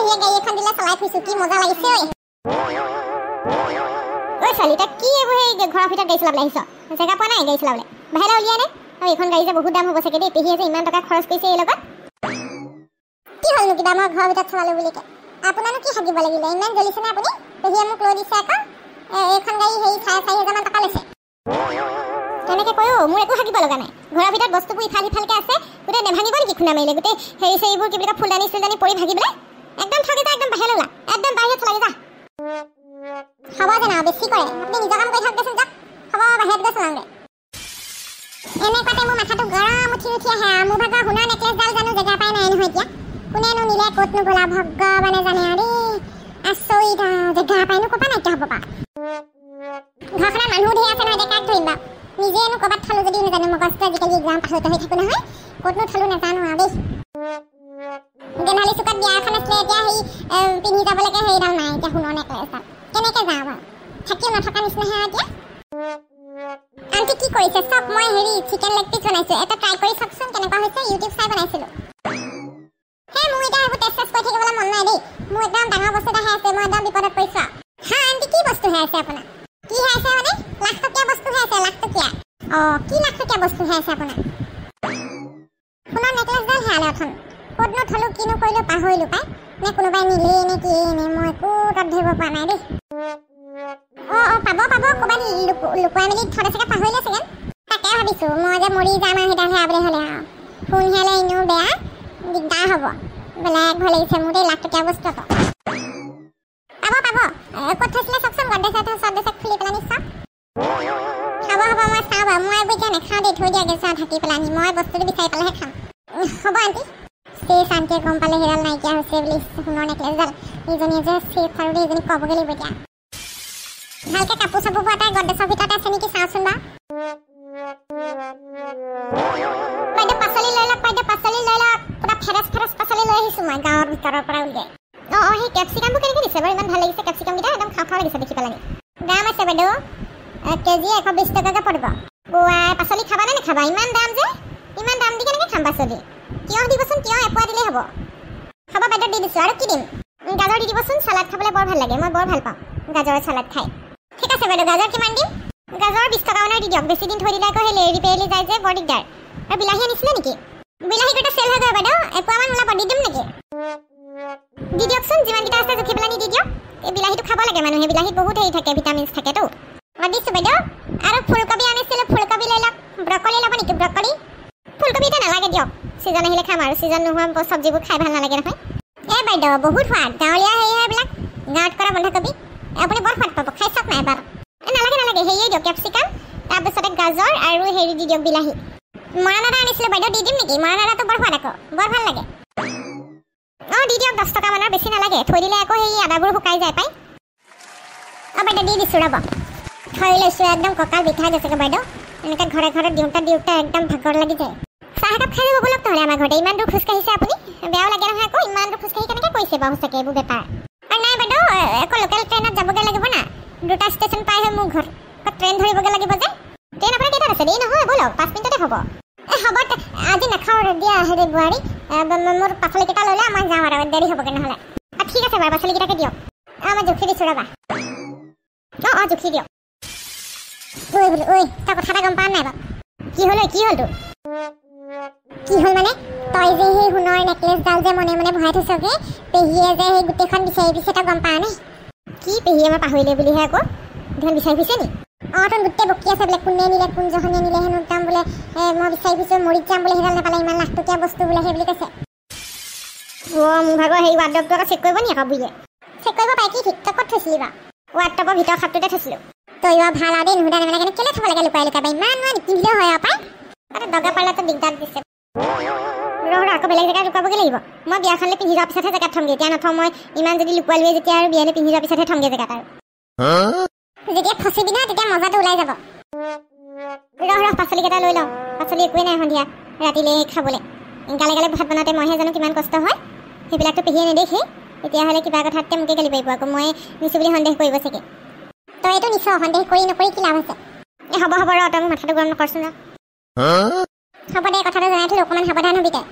পেহিয়ে গাড়ী এখন দিলে চলাই ফুৰিছো কি মজা লাগিছে ঐ ছোৱালীটা কি এইবোৰ ঘৰৰ ভিতৰত গাড়ী চলাবলৈ আহিছ জেগা পোৱা নাই গাড়ী চলাবলৈ বাহিৰলৈ উলিয়াই নে আৰু এইখন গাড়ী যে বহুত দাম হ'ব চাগে দেই পেহিয়ে যে ইমান টকা খৰচ কৰিছে এই লগত কি হ'লনো কিবা মই ঘৰৰ ভিতৰত চলালো বুলি কে আপোনানো কি থাকিব লাগিলে ইমান জ্বলিছে নে আপুনি পেহিয়ে মোক লৈ দিছে আকৌ এইখন গাড়ী হেৰি 4,500 মান টকা লৈছে তেনেকৈ কৈও মোৰ একো থাকিব লগা নাই ঘৰৰ ভিতৰত বস্তুবোৰ ইফাল সিফালকৈ আছে গোটেই নেভাঙিব নেকি খুন্দা মাৰিলে গোটেই হেৰি চেৰিবোৰ কি বুলি কয় ফুলদানি চুলদানি পৰি ভাগিবলৈ একদম ঠগি যা একদম বাহিৰলৈ ওলা একদম বাহিৰত চলাই যা হ'ব জানা বেছি কৰে আপুনি নিজৰ কাম কৰি থাককচোন যাওক হ'ব বাহিৰত গৈ চলাওঁগৈ এনেকুৱাতে মোৰ মাথাটো গৰম উঠি আহে মোৰ ভাগৰ সোণৰ নেকলেছডাল জানো জেগা পাই নাই নহয় এতিয়া কোনেনো নিলে ক'তনো গ'লা ভগৱানে জানে আৰু আচৰিত জেগা পাইনো ক'ৰপৰা নাইকিয়া হ'ব পা ঘৰখনত মানুহ ধেৰ আছে নহয় এতিয়া কাক ধৰিম বাৰু নিজেনো ক'ৰবাত থলো যদি নাজানো মগজটো আজিকালি এক্সাম পাছত হৈ থাকোঁ নহয় ক'তনো থলো নাজানো আৰু দেই গেন্ধালি চুকাত বিয়া এখন আছিলে এতিয়া সেই পিন্ধি যাবলৈকে সেইডাল নাই এতিয়া সোণৰ নেকলেছডাল কেনেকৈ যাওঁ বাৰু থাকিও নথকা নিচিনাহে এতিয়া আণ্টি কি কৰিছে চাওক মই হেৰি চিকেন লেগ পিচ বনাইছোঁ এটা ট্ৰাই কৰি চাওকচোন কেনেকুৱা হৈছে ইউটিউব চাই বনাইছিলোঁ হে মোৰ এতিয়া সেইবোৰ টেষ্ট কৰি থাকিবলৈ মন নাই দেই মোৰ একদম ডাঙৰ বস্তু এটা হৈ আছে মই একদম বিপদত পৰিছোঁ হা আণ্টি কি বস্তু হৈ আছে আপোনাৰ কি হৈ আছে মানে লাখটকীয়া বস্তু হৈ আছে লাখটকীয়া কি লাখটকীয়া বস্তু হৈ আছে আপোনাৰ সোণৰ নেকলেছডাল হেৰালে অথন ক'তনো থলো কিনো কৰিলোঁ পাহৰিলোঁ পাই নে কোনোবাই নিলে নে কি নে মই একো তাত ধৰিব পৰা নাই দেই পাব ক'ৰবাত লুকুৱাই মেলি থলে চাগে পাহৰিলে চাগে তাকে ভাবিছোঁ মই যে মৰি যাম আৰু সেইডাল হেৰাবলৈ হ'লে আৰু সোণ হেৰালে এনেও বেয়া দিগদাৰ হ'ব বেলেগ ভয় লাগিছে মোৰ দেই লাখটকীয়া বস্তু পাব ক'ত থৈছিলে চাওকচোন গড্ৰেজ খুলি পেলাই চাওক হ'ব মই চাওঁ বাৰু মই এইবোৰ এতিয়া নাখাওঁ দেই থৈ দিয়াগৈ চাওঁ ঢাকি পেলাই মই বস্তুটো বিচাৰি পালেহে খাম হ'ব আণ্টি চেচ আণ্টিয়ে গম পালে সেইডাল নাইকিয়া হৈছে বুলি সোণৰ নেকলেছডাল ইজনীয়ে যে চেচ আৰু দেই ইজনী ক'বগৈ লাগিব এতিয়া ভালকৈ কাপোৰ চাপোৰবোৰ এটাই গড্ৰেজৰ ভিতৰত আছে নেকি চাওঁচোন বাৰু বাইদেউ পাচলি লৈ লওক পুৰা ফেৰেছ পাচলি লৈ আহিছোঁ মই গাঁৱৰ ভিতৰৰ পৰা উলিয়াই সেই কেপচিকামবোৰ কেনেকৈ দিছে বাৰু ইমান ভাল লাগিছে কেপচিকামকেইটা একদম খাওঁ লাগিছে দেখি পেলাই দাম আছে বাইদেউ কেজি 120 টকাকৈ পৰিব পাচলি খাবা নে নাখাবা ইমান দাম দি কেনেকৈ খাম পাচলি তিয়ঁহ দিবচোন তিয়ঁহ এপোৱা দিলেই হ'ব বাইদেউ দি দিছোঁ আৰু কি দিম গাজৰ দি দিবচোন চালাড খাবলৈ বৰ ভাল লাগে মই বৰ ভাল পাওঁ গাজৰৰ চালাড খাই ঠিক আছে বাইদেউ গাজৰ কিমান দিম গাজৰ 20 টকা মানৰ দি দিয়ক বেছি দিন থৈ দিলে আকৌ সেই লেৰি পেৰি যায় যে বৰ দিগদাৰ আৰু বিলাহী আনিছিলে নেকি বিলাহীকেইটা চেল হৈ যায় বাইদেউ এপোৱামান ওলাব দি দিম নেকি দি দিয়কচোন যিমানকেইটা আছে জুখি পেলাই দি দিয়ক এই বিলাহীটো খাব লাগে মানুহে বিলাহীত বহুত হেৰি থাকে ভিটামিনছ থাকেতো দিছোঁ বাইদেউ আৰু ফুলকবি আনিছিলোঁ ফুলকবি লৈ লওক ব্ৰকলি ল'ব নেকি ব্ৰকলি ফুলকবি এতিয়া নালাগে দিয়ক ছিজন আহিলে খাম আৰু ছিজন নোহোৱা চব্জিবোৰ খাই ভাল নালাগে নহয় বাইদেউ বহুত সোৱাদ গাঁৱলীয়া হেৰি এইবিলাক গাঁৱত কৰা বন্ধাকবি আপুনি বৰ সোৱাদ পাব খাই চাওক নাই এবাৰ নালাগে হেৰিয়ে দিয়ক কেপচিকাম তাৰপিছতে গাজৰ আৰু হেৰি দি দিয়ক বিলাহী মৰাণ আদা আনিছিলোঁ বাইদেউ দি দিম নেকি মৰাণ আদাটো বৰ সোৱাদ আকৌ বৰ ভাল লাগে দি দিয়ক 10 টকা মানৰ বেছি নালাগে থৈ দিলে আকৌ সেই আদাবোৰ শুকাই যায় পাই বাইদেউ দি দিছোঁ ৰ'ব থৈ লৈছোঁ একদম কঁকাল বিষাই গৈছেগৈ বাইদেউ এনেকৈ ঘৰে দিওঁতে একদম ভাগৰ লাগি যায় চাহ একাপ খাই যাব ব'লক নহ'লে আমাৰ ঘৰতে ইমান দূৰ খোজকাঢ়িছে আপুনি বেয়াও লাগে নহয় আকৌ ইমান দূৰ খোজকাঢ়ি কেনেকৈ কৰিছে বাৰু সঁচাকৈ এইবোৰ বেপাৰ আৰু নাই বাইদেউ আকৌ লোকেল ট্ৰেইনত যাবগৈ লাগিব না 2টা ষ্টেচন পাই হয় মোৰ ঘৰ ট্ৰেইন ধৰিবগৈ লাগিব যে ট্ৰেইন আপোনাৰ কেইটাত আছে দেৰি নহয় ব'লক 5 মিনিটতে হ'ব হ'ব আজি নাখাওঁ দিয়া হেৰি বোৱাৰী মোৰ পাচলিকেইটা লৈ মই যাওঁ আৰু দেৰি হ'বগৈ নহ'লে ঠিক আছে বাৰু পাচলিকেইটাকে দিয়ক মই জুখি দিছোঁ ৰ'বা জুখি দিয়ক তই কথা এটা গম পোৱা নাই বাৰু কি হ'ল তোৰ কি হ'ল মানে তই যে সেই সোণৰ নেকলেছডাল যে মনে ভৰাই থৈছগৈ পেহীয়ে যে সেই গোটেইখন বিচাৰি পিছে তই গম পাৱ নে কি পেহীয়ে মই পাহৰিলে বুলিহে আকৌ ধন বিচাৰি ফুৰিছে নি তই গোটেই বকি আছে বোলে কোনে নিলে কোন জহনীয়ে নিলে হেনো একদম বোলে মই বিচাৰি ফুৰিছোঁ মৰিত যাম বোলে সেইডাল নাপালে ইমান লাখটকীয়া বস্তু বোলে সেই বুলি কৈছে মোৰ ভাগৰ সেই ৱাৰ্ডৰবটো আকৌ চেক কৰিব নি আকৌ বুঢ়ীয়ে চেক কৰিব পাই কি ঠিক তই ক'ত থৈছিলি বাৰু ৱাৰ্ডৰবৰ ভিতৰৰ খাপটোতে থৈছিলোঁ তই ভাল আৰু দেই নুসুধা নেমেলাকৈ কেলৈ থ'ব লাগে লুকাই বা ইমান নিপিন্ধিলেও হয় আৰু পাই দগা পাল্লাটো দিগদাৰ দিছে আকৌ বেলেগ জেগাত লুকাবগৈ লাগিব মই বিয়াখনলৈ পিন্ধি যোৱাৰ পিছতহে জেগাত থ'মগৈ এতিয়া নথওঁ মই ইমান যদি লুকুৱালোৱে যেতিয়া আৰু বিয়ালৈ পিন্ধি যোৱাৰ পিছতহে থ'মগৈ জেগাত আৰু যেতিয়া ফচিবি নহয় তেতিয়া মজাটো ওলাই যাব পাচলিকেইটা লৈ লওঁ পাচলি একোৱেই নাই সন্ধিয়া ৰাতিলৈ খাবলৈ গালে ভাত বনাওঁতে মইহে জানো কিমান কষ্ট হয় সেইবিলাকতো পেহিয়ে নেদেখেই তেতিয়াহ'লে কিবা কথাতে মোকে গালি পাৰিব আকৌ মই নিছোঁ বুলি সন্দেহ কৰিব চাগে তই এইটো নিছ সন্দেহ কৰি নকৰি কি লাভ আছে হ'ব ৰ তই মোৰ মাথাটো গৰম নকৰচোন হ'ব দে কথাটো জনাই থ'লোঁ অকণমান সাৱধান হ'বি তই